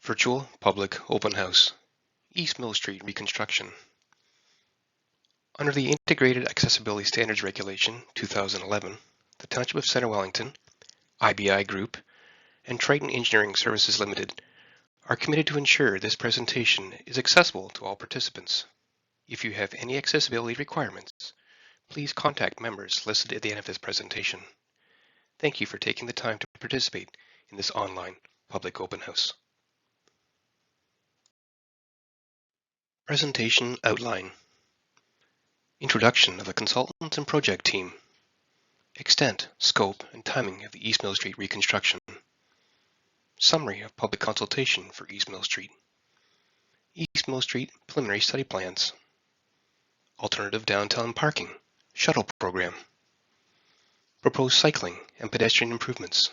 Virtual Public Open House, East Mill Street Reconstruction. Under the Integrated Accessibility Standards Regulation 2011, the Township of Center Wellington, IBI Group, and Triton Engineering Services Limited are committed to ensure this presentation is accessible to all participants. If you have any accessibility requirements, please contact members listed at the end of this presentation. Thank you for taking the time to participate in this online public open house. Presentation outline. Introduction of the consultants and project team. Extent, scope, and timing of the East Mill Street reconstruction. Summary of public consultation for East Mill Street. East Mill Street preliminary study plans. Alternative downtown parking, shuttle program. Proposed cycling and pedestrian improvements.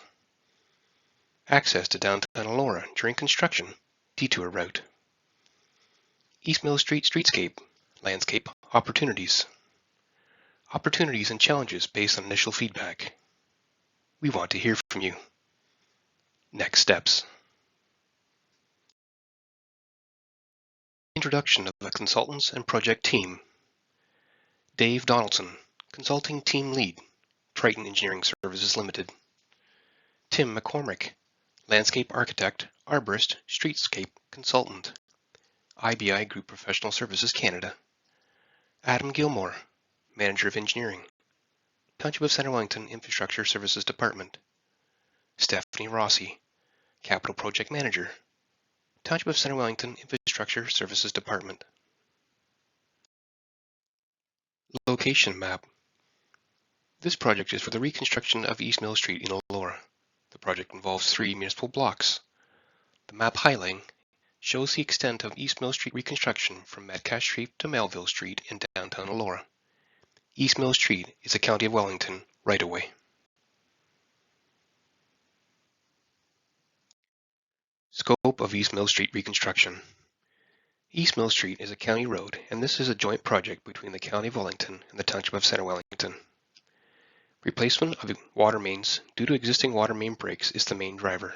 Access to downtown Elora during construction, detour route. East Mill Street Streetscape, Landscape Opportunities. Opportunities and challenges based on initial feedback. We want to hear from you. Next steps. Introduction of the consultants and project team. Dave Donaldson, Consulting Team Lead, Triton Engineering Services Limited. Tim McCormick, Landscape Architect, Arborist, Streetscape Consultant, IBI Group Professional Services Canada. Adam Gilmore, Manager of Engineering, Township of Center Wellington Infrastructure Services Department. Stephanie Rossi, Capital Project Manager, Township of Center Wellington Infrastructure Services Department. Location map. This project is for the reconstruction of East Mill Street in Elora. The project involves 3 municipal blocks. The map highlighting shows the extent of East Mill Street reconstruction from Metcalfe Street to Melville Street in downtown Elora. East Mill Street is a County of Wellington right-of-way. Scope of East Mill Street reconstruction. East Mill Street is a county road, and this is a joint project between the County of Wellington and the Township of Center Wellington. Replacement of water mains due to existing water main breaks is the main driver.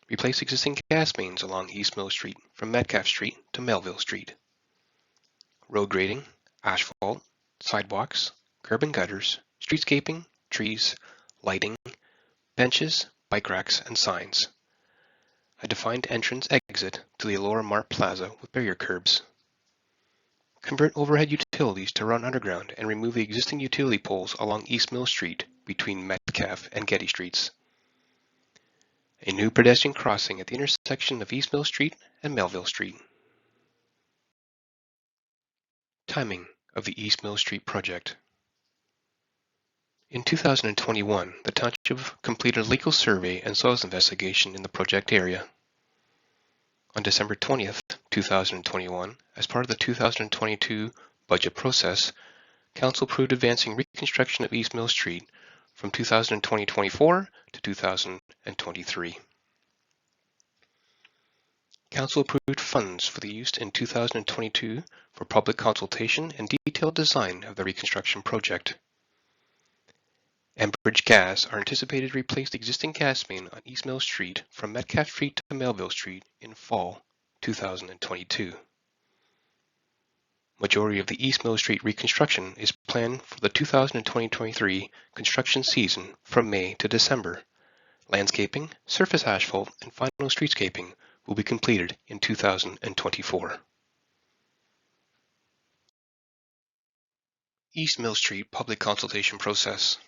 Replace existing gas mains along East Mill Street from Metcalfe Street to Melville Street. Road grading, asphalt, sidewalks, curb and gutters, streetscaping, trees, lighting, benches, bike racks, and signs. A defined entrance-exit to the Elora Mart Plaza with barrier curbs. Convert overhead utilities to run underground and remove the existing utility poles along East Mill Street between Metcalfe and Geddes Streets. A new pedestrian crossing at the intersection of East Mill Street and Melville Street. Timing of the East Mill Street project. In 2021, the Township completed a legal survey and soils investigation in the project area. On December 20th, 2021, as part of the 2022 budget process, Council approved advancing reconstruction of East Mill Street from 2024 to 2023. Council approved funds for the use in 2022 for public consultation and detailed design of the reconstruction project. Enbridge Gas are anticipated to replace the existing gas main on East Mill Street from Metcalfe Street to Melville Street in fall 2022. Majority of the East Mill Street reconstruction is planned for the 2020-23 construction season from May to December. Landscaping, surface asphalt, and final streetscaping will be completed in 2024. East Mill Street public consultation process.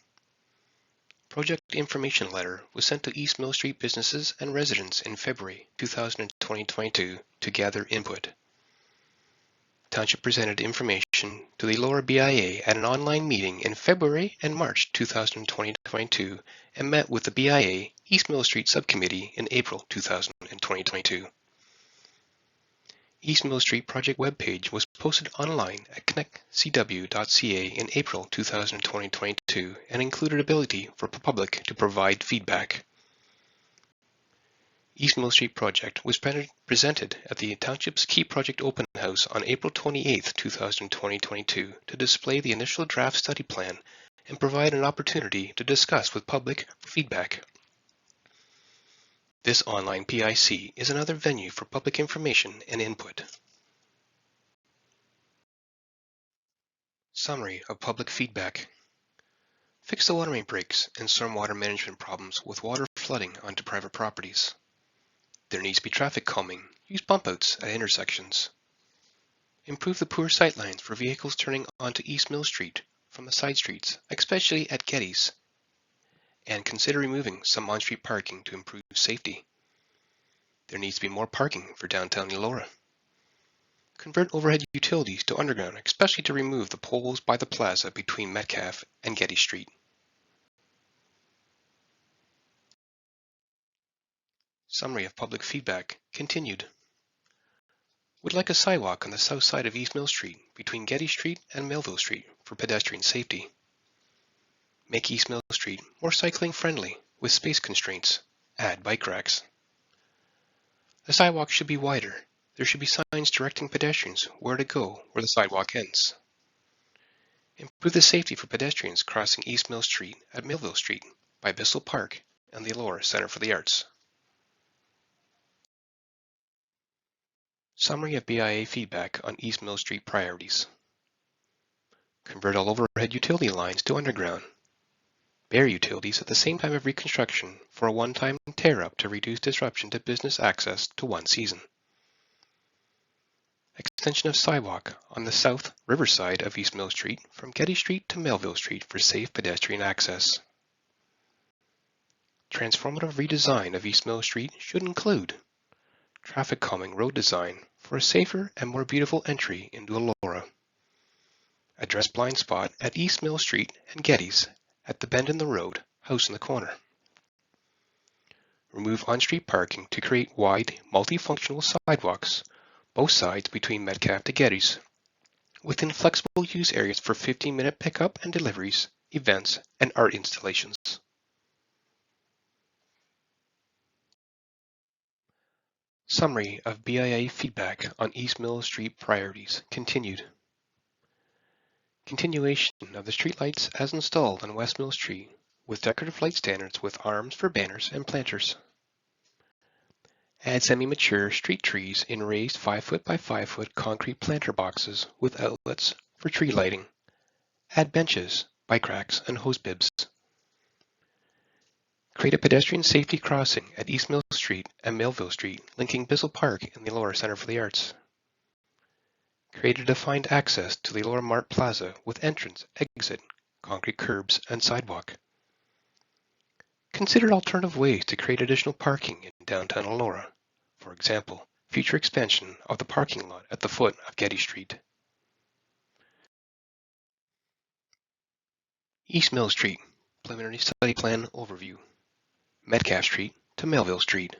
Project information letter was sent to East Mill Street businesses and residents in February 2022 to gather input. Township presented information to the Elora BIA at an online meeting in February and March 2022 and met with the BIA East Mill Street Subcommittee in April 2022. East Mill Street project webpage was posted online at connectcw.ca in April 2022 and included ability for the public to provide feedback. East Mill Street project was presented at the Township's Key Project Open House on April 28, 2022 to display the initial draft study plan and provide an opportunity to discuss with public feedback. This online PIC is another venue for public information and input. Summary of public feedback. Fix the water main breaks and stormwater management problems with water flooding onto private properties. There needs to be traffic calming. Use bump outs at intersections. Improve the poor sightlines for vehicles turning onto East Mill Street from the side streets, especially at Geddes. And consider removing some on-street parking to improve safety. There needs to be more parking for downtown Elora. Convert overhead utilities to underground, especially to remove the poles by the plaza between Metcalfe and Geddes Street. Summary of public feedback continued. Would like a sidewalk on the south side of East Mill Street between Geddes Street and Melville Street for pedestrian safety. Make East Mill Street more cycling friendly with space constraints. Add bike racks. The sidewalk should be wider. There should be signs directing pedestrians where to go where the sidewalk ends. Improve the safety for pedestrians crossing East Mill Street at Melville Street by Bissell Park and the Elora Center for the Arts. Summary of BIA feedback on East Mill Street priorities. Convert all overhead utility lines to underground. Bare utilities at the same time of reconstruction for a one-time tear-up to reduce disruption to business access to one season. Extension of sidewalk on the south riverside of East Mill Street from Geddes Street to Melville Street for safe pedestrian access. Transformative redesign of East Mill Street should include traffic calming road design for a safer and more beautiful entry into Elora. Address blind spot at East Mill Street and Geddes at the bend in the road, house in the corner. Remove on-street parking to create wide, multifunctional sidewalks, both sides between Metcalfe to Geddes, within flexible use areas for 15-minute pickup and deliveries, events, and art installations. Summary of BIA feedback on East Mill Street priorities continued. Continuation of the streetlights as installed on West Mill Street with decorative light standards with arms for banners and planters. Add semi-mature street trees in raised 5-foot by 5-foot concrete planter boxes with outlets for tree lighting. Add benches, bike racks, and hose bibs. Create a pedestrian safety crossing at East Mill Street and Melville Street, linking Bissell Park and the Elora Center for the Arts. Create a defined access to the Elora Mart Plaza with entrance, exit, concrete curbs, and sidewalk. Consider alternative ways to create additional parking in downtown Elora. For example, future expansion of the parking lot at the foot of Geddes Street. East Mill Street, preliminary study plan overview. Metcalfe Street to Melville Street.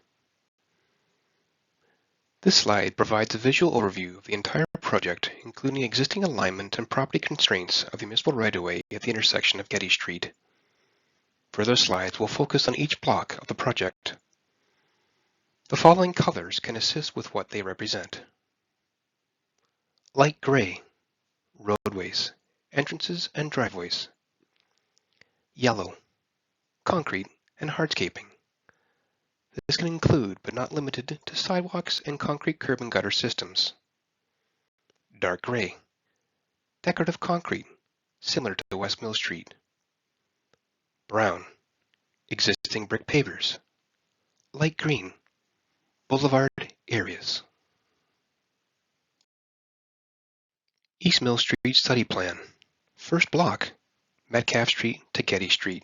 This slide provides a visual overview of the entire project, including existing alignment and property constraints of the municipal right-of-way at the intersection of Geddes Street. Further slides will focus on each block of the project. The following colors can assist with what they represent. Light gray, roadways, entrances and driveways. Yellow, concrete and hardscaping. This can include, but not limited to, sidewalks and concrete curb and gutter systems. Dark gray, decorative concrete, similar to West Mill Street. Brown, existing brick pavers. Light green, boulevard areas. East Mill Street study plan. First block, Metcalfe Street to Geddes Street.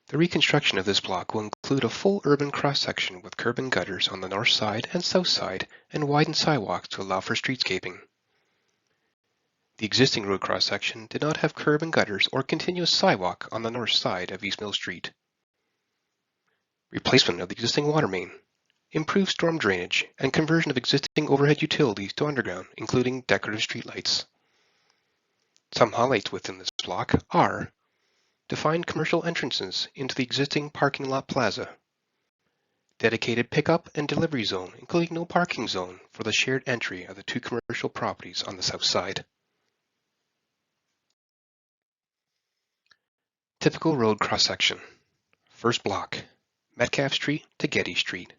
The reconstruction of this block will include a full urban cross-section with curb and gutters on the north side and south side and widened sidewalks to allow for streetscaping. The existing road cross-section did not have curb and gutters or continuous sidewalk on the north side of East Mill Street. Replacement of the existing water main, improved storm drainage, and conversion of existing overhead utilities to underground, including decorative streetlights. Some highlights within this block are defined commercial entrances into the existing parking lot plaza, dedicated pickup and delivery zone, including no parking zone for the shared entry of the two commercial properties on the south side. Typical road cross-section. First block, Metcalfe Street to Geddes Street.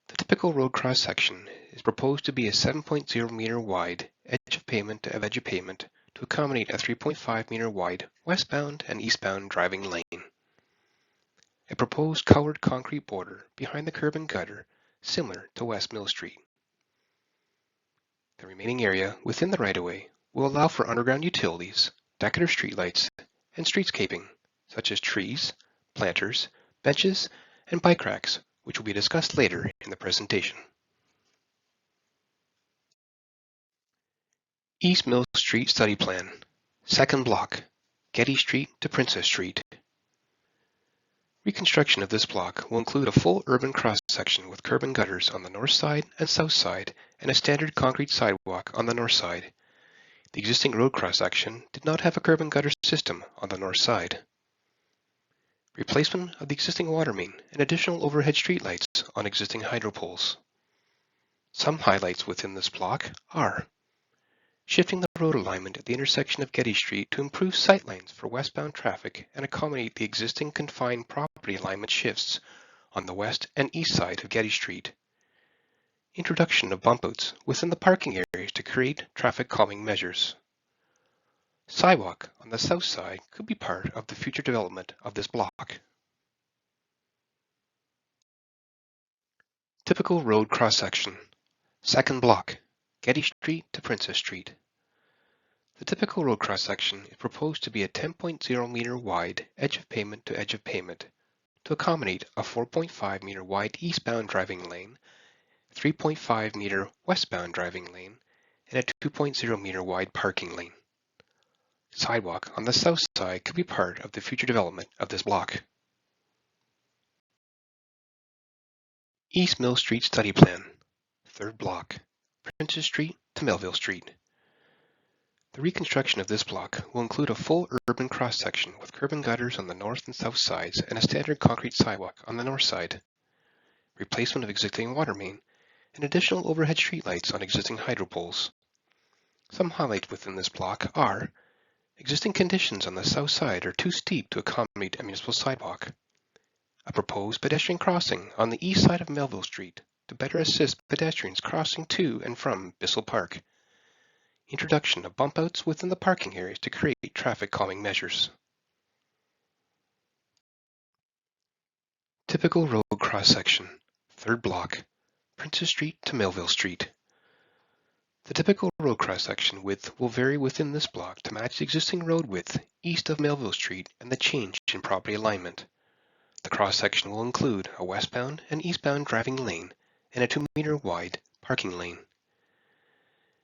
The typical road cross-section is proposed to be a 7.0 meter wide edge of pavement to edge of pavement to accommodate a 3.5 meter wide westbound and eastbound driving lane. A proposed colored concrete border behind the curb and gutter similar to West Mill Street. The remaining area within the right-of-way will allow for underground utilities, decorative streetlights, and streetscaping, such as trees, planters, benches, and bike racks, which will be discussed later in the presentation. East Mill Street Study Plan, second block, Geddes Street to Princess Street. Reconstruction of this block will include a full urban cross-section with curb and gutters on the north side and south side and a standard concrete sidewalk on the north side. The existing road cross-section did not have a curb and gutter system on the north side. Replacement of the existing water main and additional overhead streetlights on existing hydro poles. Some highlights within this block are shifting the road alignment at the intersection of Geddes Street to improve sightlines for westbound traffic and accommodate the existing confined property alignment shifts on the west and east side of Geddes Street. Introduction of bump outs within the parking areas to create traffic calming measures. Sidewalk on the south side could be part of the future development of this block. Typical road cross-section. Second block, Geddes Street to Princess Street. The typical road cross-section is proposed to be a 10.0 meter wide edge of pavement to edge of pavement to accommodate a 4.5 meter wide eastbound driving lane, 3.5 meter westbound driving lane, and a 2.0 meter wide parking lane. Sidewalk on the south side could be part of the future development of this block. East Mill Street Study Plan, third block, Princess Street to Melville Street. The reconstruction of this block will include a full urban cross-section with curb and gutters on the north and south sides and a standard concrete sidewalk on the north side. Replacement of existing water main and additional overhead streetlights on existing hydro poles. Some highlights within this block are existing conditions on the south side are too steep to accommodate a municipal sidewalk. A proposed pedestrian crossing on the east side of Melville Street to better assist pedestrians crossing to and from Bissell Park. Introduction of bump outs within the parking areas to create traffic calming measures. Typical road cross-section, third block, Princess Street to Melville Street. The typical road cross-section width will vary within this block to match the existing road width east of Melville Street and the change in property alignment. The cross-section will include a westbound and eastbound driving lane and a 2 meter wide parking lane.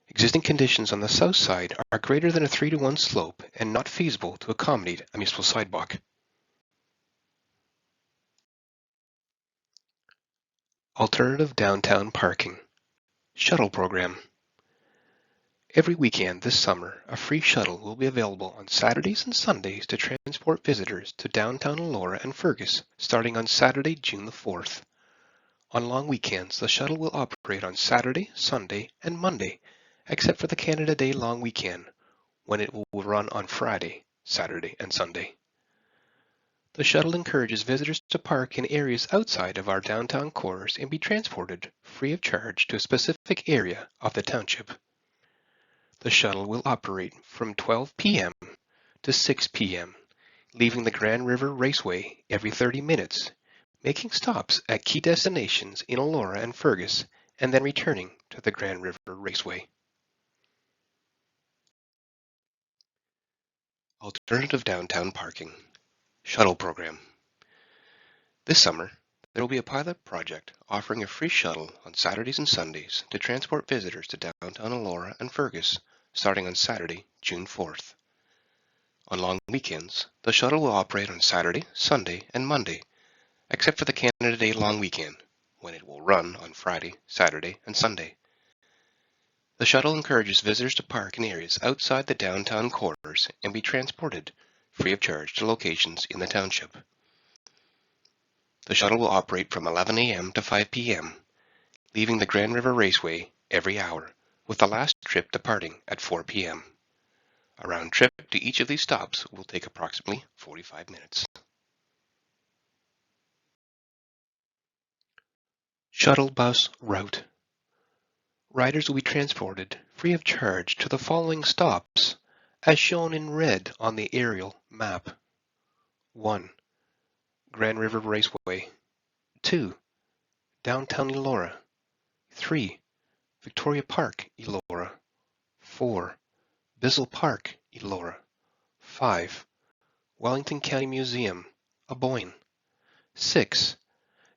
Existing conditions on the south side are greater than a 3-to-1 slope and not feasible to accommodate a municipal sidewalk. Alternative downtown parking. Shuttle program. Every weekend this summer, a free shuttle will be available on Saturdays and Sundays to transport visitors to downtown Elora and Fergus starting on Saturday, June the 4th. On long weekends, the shuttle will operate on Saturday, Sunday, and Monday, except for the Canada Day long weekend, when it will run on Friday, Saturday, and Sunday. The shuttle encourages visitors to park in areas outside of our downtown cores and be transported free of charge to a specific area of the township. The shuttle will operate from 12 p.m. to 6 p.m., leaving the Grand River Raceway every 30 minutes, making stops at key destinations in Elora and Fergus, and then returning to the Grand River Raceway. Alternative downtown parking. Shuttle program. This summer, there will be a pilot project offering a free shuttle on Saturdays and Sundays to transport visitors to downtown Elora and Fergus starting on Saturday, June 4th. On long weekends, the shuttle will operate on Saturday, Sunday, and Monday, except for the Canada Day long weekend, when it will run on Friday, Saturday, and Sunday. The shuttle encourages visitors to park in areas outside the downtown cores and be transported free of charge to locations in the township. The shuttle will operate from 11 a.m. to 5 p.m., leaving the Grand River Raceway every hour, with the last trip departing at 4 p.m. A round trip to each of these stops will take approximately 45 minutes. Shuttle bus route. Riders will be transported free of charge to the following stops, as shown in red on the aerial map. 1. Grand River Raceway. 2. Downtown Elora. 3. Victoria Park, Elora. 4. Bissell Park, Elora. 5. Wellington County Museum, Aboyne. 6.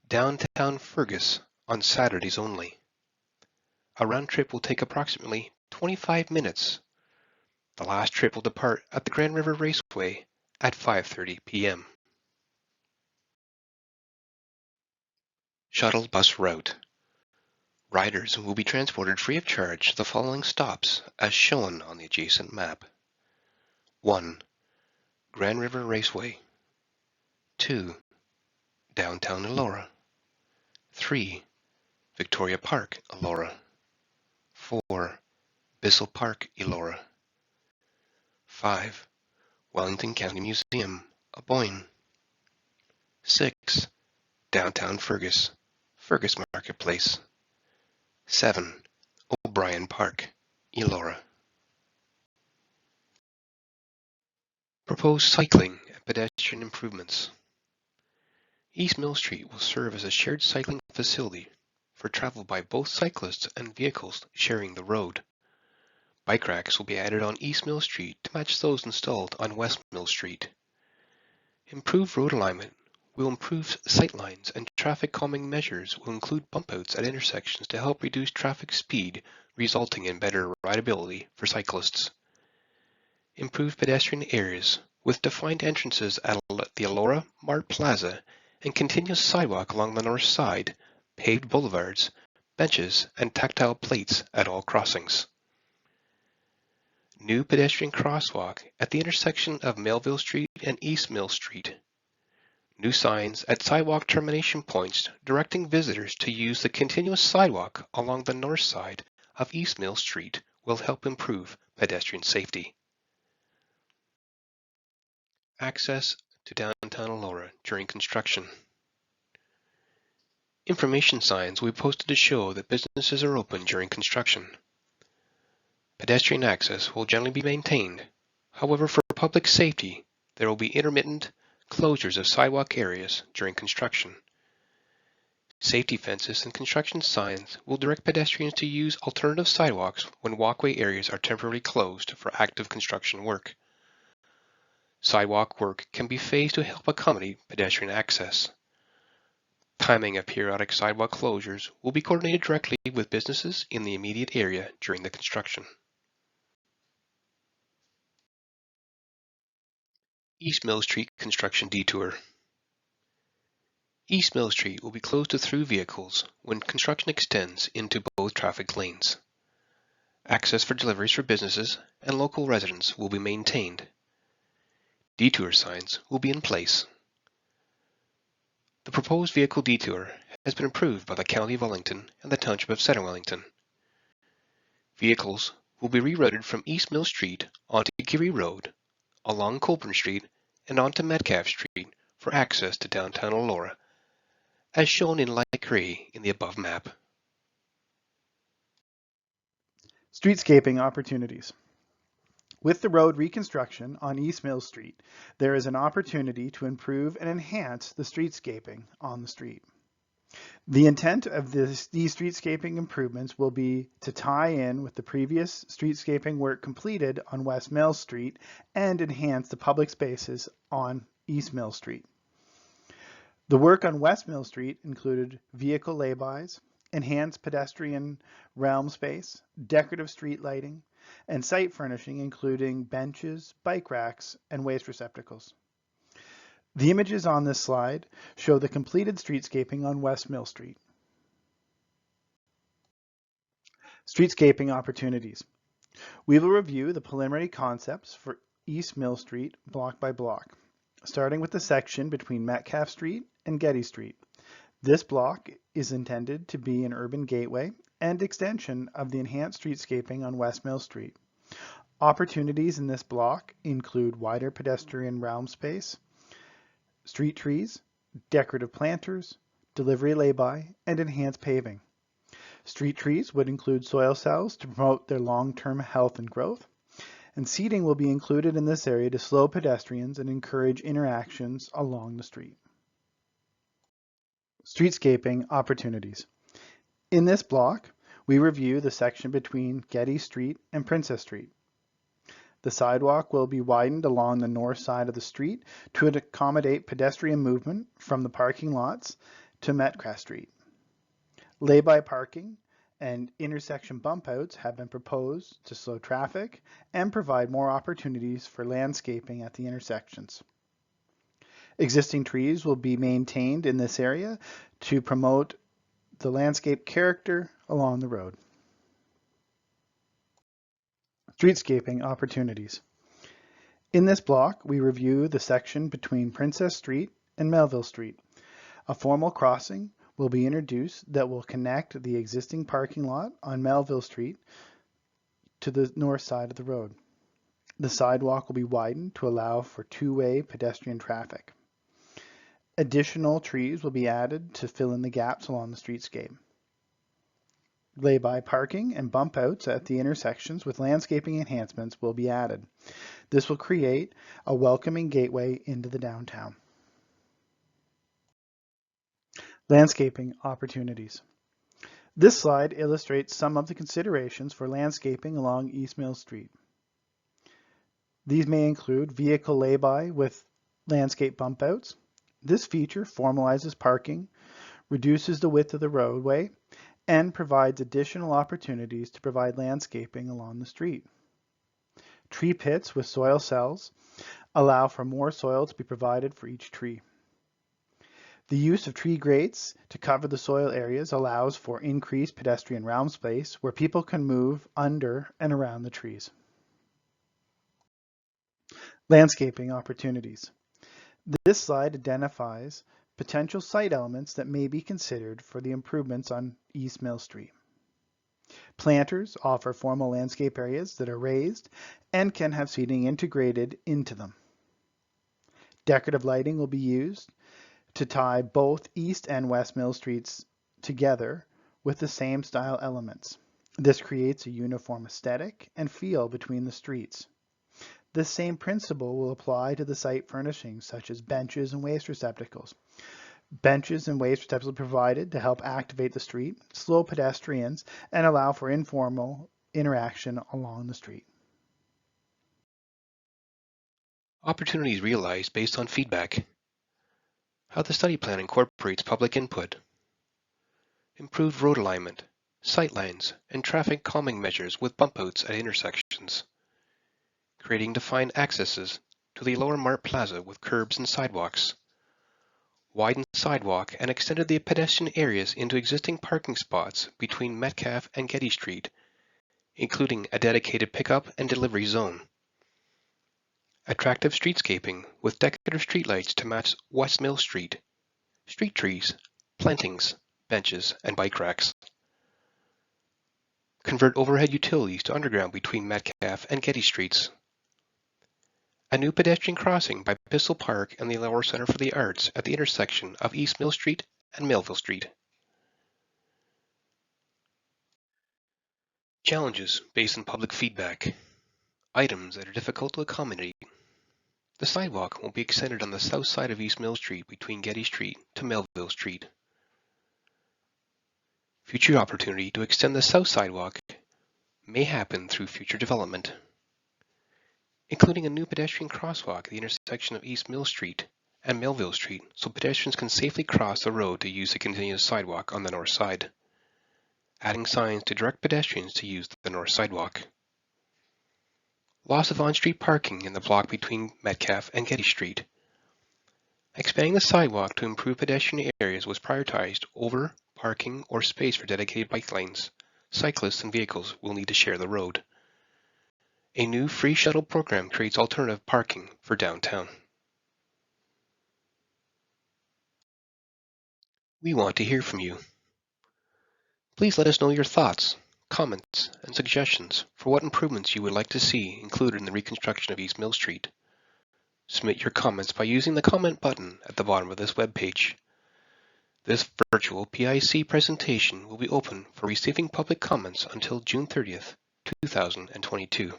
Downtown Fergus on Saturdays only. A round trip will take approximately 25 minutes. The last trip will depart at the Grand River Raceway at 5:30 p.m. Shuttle bus route. Riders will be transported free of charge to the following stops as shown on the adjacent map. 1. Grand River Raceway. 2. Downtown Elora. 3. Victoria Park, Elora. 4. Bissell Park, Elora. 5. Wellington County Museum, Aboyne. 6. Downtown Fergus, Fergus Marketplace. 7. O'Brien Park, Elora. Proposed cycling and pedestrian improvements. East Mill Street will serve as a shared cycling facility for travel by both cyclists and vehicles sharing the road. Bike racks will be added on East Mill Street to match those installed on West Mill Street. Improved road alignment will improve sightlines, and traffic calming measures will include bump outs at intersections to help reduce traffic speed, resulting in better rideability for cyclists. Improved pedestrian areas with defined entrances at the Elora Mart Plaza and continuous sidewalk along the north side, paved boulevards, benches, and tactile plates at all crossings. New pedestrian crosswalk at the intersection of Melville Street and East Mill Street. New signs at sidewalk termination points directing visitors to use the continuous sidewalk along the north side of East Mill Street will help improve pedestrian safety. Access to downtown Elora during construction. Information signs will be posted to show that businesses are open during construction. Pedestrian access will generally be maintained. However, for public safety, there will be intermittent closures of sidewalk areas during construction. Safety fences and construction signs will direct pedestrians to use alternative sidewalks when walkway areas are temporarily closed for active construction work. Sidewalk work can be phased to help accommodate pedestrian access. Timing of periodic sidewalk closures will be coordinated directly with businesses in the immediate area during the construction. East Mill Street Construction Detour. East Mill Street will be closed to through vehicles when construction extends into both traffic lanes. Access for deliveries for businesses and local residents will be maintained. Detour signs will be in place. The proposed vehicle detour has been approved by the County of Wellington and the Township of Centre Wellington. Vehicles will be rerouted from East Mill Street onto Geary Road, along Colburn Street, and onto Metcalfe Street for access to downtown Elora, as shown in light gray in the above map. Streetscaping opportunities. With the road reconstruction on East Mill Street, there is an opportunity to improve and enhance the streetscaping on the street. The intent of these streetscaping improvements will be to tie in with the previous streetscaping work completed on West Mill Street and enhance the public spaces on East Mill Street. The work on West Mill Street included vehicle laybys, enhanced pedestrian realm space, decorative street lighting, and site furnishing including benches, bike racks, and waste receptacles. The images on this slide show the completed streetscaping on West Mill Street. Streetscaping opportunities. We will review the preliminary concepts for East Mill Street block by block, starting with the section between Metcalfe Street and Geddes Street. This block is intended to be an urban gateway and extension of the enhanced streetscaping on West Mill Street. Opportunities in this block include wider pedestrian realm space, street trees, decorative planters, delivery lay-by, and enhanced paving. Street trees would include soil cells to promote their long-term health and growth, and seating will be included in this area to slow pedestrians and encourage interactions along the street. Streetscaping opportunities. In this block, we review the section between Geddes Street and Princess Street. The sidewalk will be widened along the north side of the street to accommodate pedestrian movement from the parking lots to Metcalfe Street. Lay-by parking and intersection bump outs have been proposed to slow traffic and provide more opportunities for landscaping at the intersections. Existing trees will be maintained in this area to promote the landscape character along the road. Streetscaping opportunities. In this block, we review the section between Princess Street and Melville Street. A formal crossing will be introduced that will connect the existing parking lot on Melville Street to the north side of the road. The sidewalk will be widened to allow for two-way pedestrian traffic. Additional trees will be added to fill in the gaps along the streetscape. Lay-by parking and bump outs at the intersections with landscaping enhancements will be added. This will create a welcoming gateway into the downtown. Landscaping opportunities. This slide illustrates some of the considerations for landscaping along East Mill Street. These may include vehicle lay-by with landscape bump outs. This feature formalizes parking, reduces the width of the roadway, and provides additional opportunities to provide landscaping along the street. Tree pits with soil cells allow for more soil to be provided for each tree. The use of tree grates to cover the soil areas allows for increased pedestrian round space where people can move under and around the trees. Landscaping opportunities. This slide identifies potential site elements that may be considered for the improvements on East Mill Street. Planters offer formal landscape areas that are raised and can have seating integrated into them. Decorative lighting will be used to tie both East and West Mill Streets together with the same style elements. This creates a uniform aesthetic and feel between the streets. This same principle will apply to the site furnishings such as benches and waste receptacles. Benches and waste receptacles are provided to help activate the street, slow pedestrians, and allow for informal interaction along the street. Opportunities realized based on feedback. How the study plan incorporates public input. Improved road alignment, sight lines, and traffic calming measures with bump outs at intersections. Creating defined accesses to the Lower Mart Plaza with curbs and sidewalks. Widened sidewalk and extended the pedestrian areas into existing parking spots between Metcalfe and Geddes Street, including a dedicated pickup and delivery zone. Attractive streetscaping with decorative streetlights to match West Mill Street, street trees, plantings, benches, and bike racks. Convert overhead utilities to underground between Metcalfe and Geddes Streets. A new pedestrian crossing by Pistol Park and the Lower Center for the Arts at the intersection of East Mill Street and Melville Street. Challenges based on public feedback. Items that are difficult to accommodate. The sidewalk will be extended on the south side of East Mill Street between Geddes Street to Melville Street. Future opportunity to extend the south sidewalk may happen through future development, including a new pedestrian crosswalk at the intersection of East Mill Street and Melville Street so pedestrians can safely cross the road to use the continuous sidewalk on the north side. Adding signs to direct pedestrians to use the north sidewalk. Loss of on-street parking in the block between Metcalfe and Geddes Street. Expanding the sidewalk to improve pedestrian areas was prioritized over parking or space for dedicated bike lanes. Cyclists and vehicles will need to share the road. A new free shuttle program creates alternative parking for downtown. We want to hear from you. Please let us know your thoughts, comments, and suggestions for what improvements you would like to see included in the reconstruction of East Mill Street. Submit your comments by using the comment button at the bottom of this webpage. This virtual PIC presentation will be open for receiving public comments until June 30th, 2022.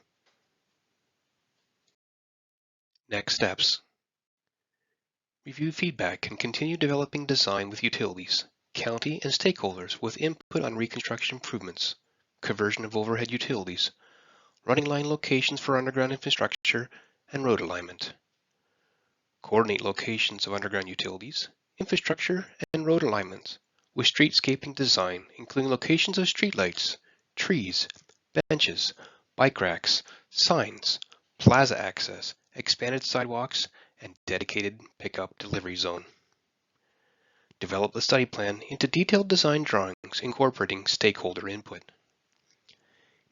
Next steps. Review feedback and continue developing design with utilities, county and stakeholders with input on reconstruction improvements, conversion of overhead utilities, running line locations for underground infrastructure, and road alignment. Coordinate locations of underground utilities, infrastructure, and road alignments with streetscaping design, including locations of streetlights, trees, benches, bike racks, signs, plaza access, expanded sidewalks, and dedicated pickup delivery zone. Develop the study plan into detailed design drawings incorporating stakeholder input.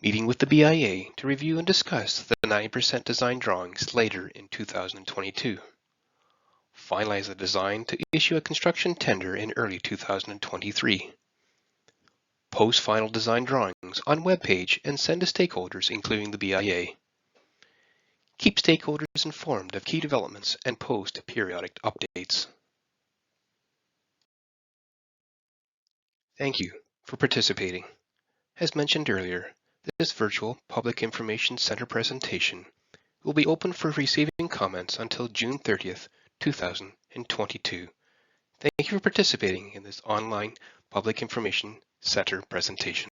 Meeting with the BIA to review and discuss the 90% design drawings later in 2022. Finalize the design to issue a construction tender in early 2023. Post final design drawings on webpage and send to stakeholders including the BIA. Keep stakeholders informed of key developments and post periodic updates. Thank you for participating. As mentioned earlier, this virtual Public Information Center presentation will be open for receiving comments until June 30th, 2022. Thank you for participating in this online Public Information Center presentation.